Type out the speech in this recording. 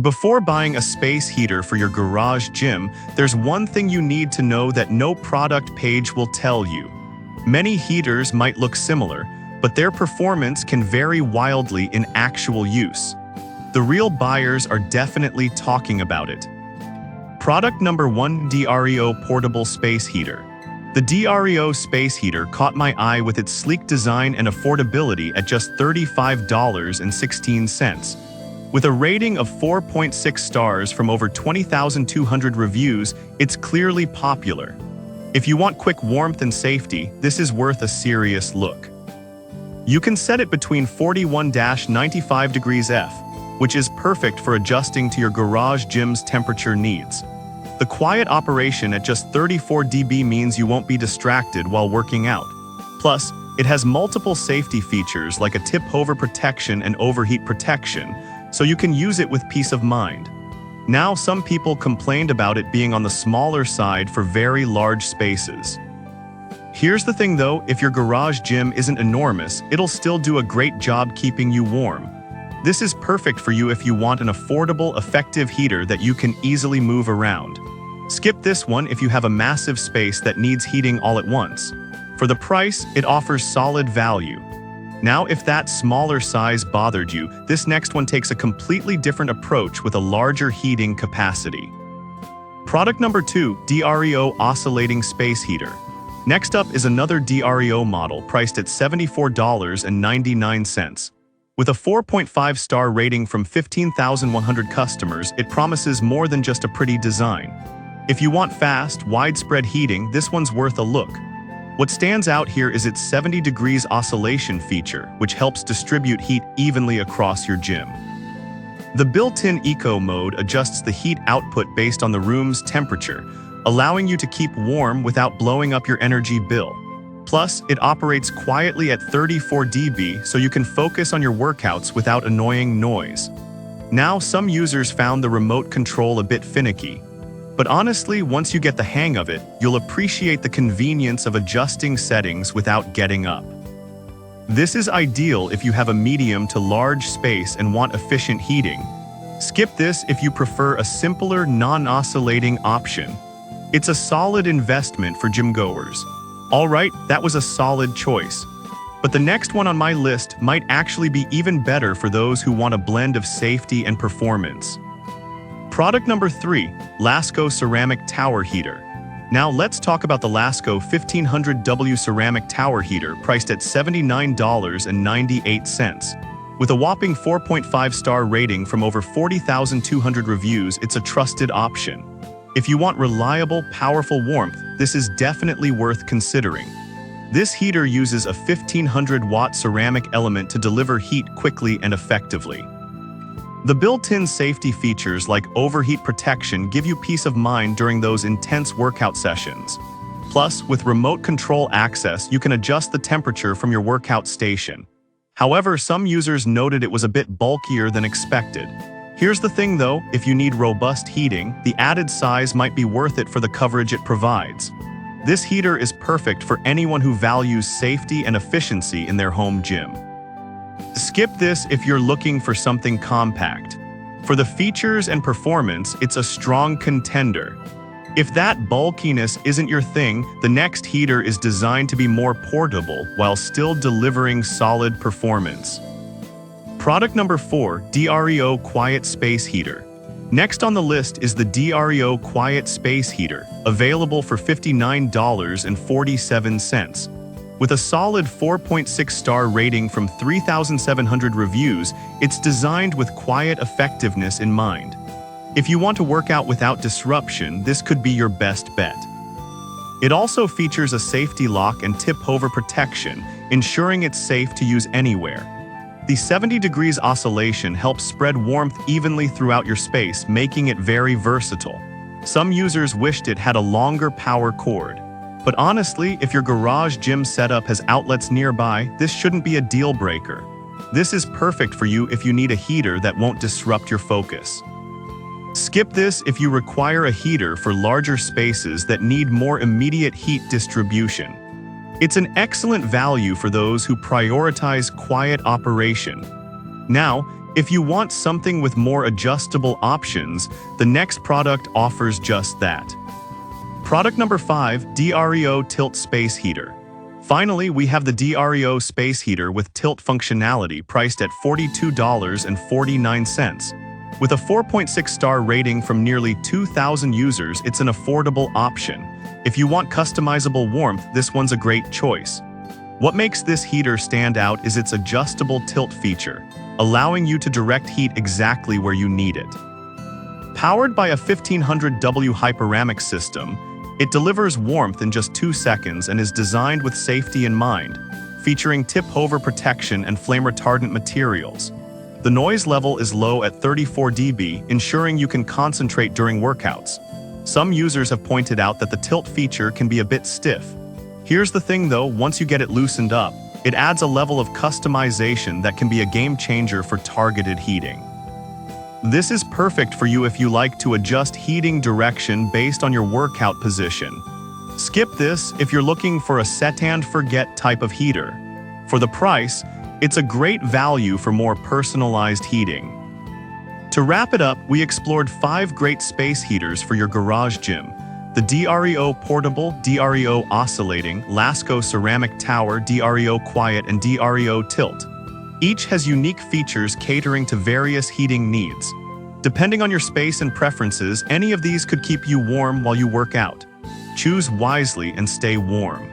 Before buying a space heater for your garage gym, there's one thing you need to know that no product page will tell you. Many heaters might look similar, but their performance can vary wildly in actual use. The real buyers are definitely talking about it. Product number 1: DREO Portable Space Heater. The DREO space heater caught my eye with its sleek design and affordability at just $35.16. With a rating of 4.6 stars from over 20,200 reviews, it's clearly popular. If you want quick warmth and safety, this is worth a serious look. You can set it between 41-95 degrees F, which is perfect for adjusting to your garage gym's temperature needs. The quiet operation at just 34 dB means you won't be distracted while working out. Plus, it has multiple safety features like a tip-over protection and overheat protection, so you can use it with peace of mind. Now, some people complained about it being on the smaller side for very large spaces. Here's the thing though, if your garage gym isn't enormous, it'll still do a great job keeping you warm. This is perfect for you if you want an affordable, effective heater that you can easily move around. Skip this one if you have a massive space that needs heating all at once. For the price, it offers solid value. Now, if that smaller size bothered you, this next one takes a completely different approach with a larger heating capacity. Product number 2: DREO Oscillating Space Heater. Next up is another DREO model priced at $74.99. With a 4.5-star rating from 15,100 customers, it promises more than just a pretty design. If you want fast, widespread heating, this one's worth a look. What stands out here is its 70 degrees oscillation feature, which helps distribute heat evenly across your gym. The built-in Eco mode adjusts the heat output based on the room's temperature, allowing you to keep warm without blowing up your energy bill. Plus, it operates quietly at 34 dB, so you can focus on your workouts without annoying noise. Now, some users found the remote control a bit finicky. But honestly, once you get the hang of it, you'll appreciate the convenience of adjusting settings without getting up. This is ideal if you have a medium to large space and want efficient heating. Skip this if you prefer a simpler, non-oscillating option. It's a solid investment for gym goers. Alright, that was a solid choice. But the next one on my list might actually be even better for those who want a blend of safety and performance. Product number 3: Lasco Ceramic Tower Heater. Now let's talk about the Lasco 1500W Ceramic Tower Heater priced at $79.98. With a whopping 4.5-star rating from over 40,200 reviews, it's a trusted option. If you want reliable, powerful warmth, this is definitely worth considering. This heater uses a 1500-watt ceramic element to deliver heat quickly and effectively. The built-in safety features like overheat protection give you peace of mind during those intense workout sessions. Plus, with remote control access, you can adjust the temperature from your workout station. However, some users noted it was a bit bulkier than expected. Here's the thing though, if you need robust heating, the added size might be worth it for the coverage it provides. This heater is perfect for anyone who values safety and efficiency in their home gym. Skip this if you're looking for something compact. For the features and performance, it's a strong contender. If that bulkiness isn't your thing, the next heater is designed to be more portable while still delivering solid performance. Product number 4: DREO Quiet Space Heater. Next on the list is the DREO Quiet Space Heater, available for $59.47. With a solid 4.6-star rating from 3,700 reviews, it's designed with quiet effectiveness in mind. If you want to work out without disruption, this could be your best bet. It also features a safety lock and tip-over protection, ensuring it's safe to use anywhere. The 70 degrees oscillation helps spread warmth evenly throughout your space, making it very versatile. Some users wished it had a longer power cord. But honestly, if your garage gym setup has outlets nearby, this shouldn't be a deal breaker. This is perfect for you if you need a heater that won't disrupt your focus. Skip this if you require a heater for larger spaces that need more immediate heat distribution. It's an excellent value for those who prioritize quiet operation. Now, If you want something with more adjustable options, the next product offers just that. Product number 5, DREO Tilt Space Heater. Finally, we have the DREO Space Heater with tilt functionality priced at $42.49. With a 4.6-star rating from nearly 2,000 users, it's an affordable option. If you want customizable warmth, this one's a great choice. What makes this heater stand out is its adjustable tilt feature, allowing you to direct heat exactly where you need it. Powered by a 1500W hyperamic system, it delivers warmth in just 2 seconds and is designed with safety in mind, featuring tip-over protection and flame-retardant materials. The noise level is low at 34 dB, ensuring you can concentrate during workouts. Some users have pointed out that the tilt feature can be a bit stiff. Here's the thing though, once you get it loosened up, it adds a level of customization that can be a game changer for targeted heating. This is perfect for you if you like to adjust heating direction based on your workout position. Skip this if you're looking for a set-and-forget type of heater. For the price, it's a great value for more personalized heating. To wrap it up, we explored 5 great space heaters for your garage gym. The DREO Portable, DREO Oscillating, Lasco Ceramic Tower, DREO Quiet, and DREO Tilt. Each has unique features catering to various heating needs. Depending on your space and preferences, any of these could keep you warm while you work out. Choose wisely and stay warm.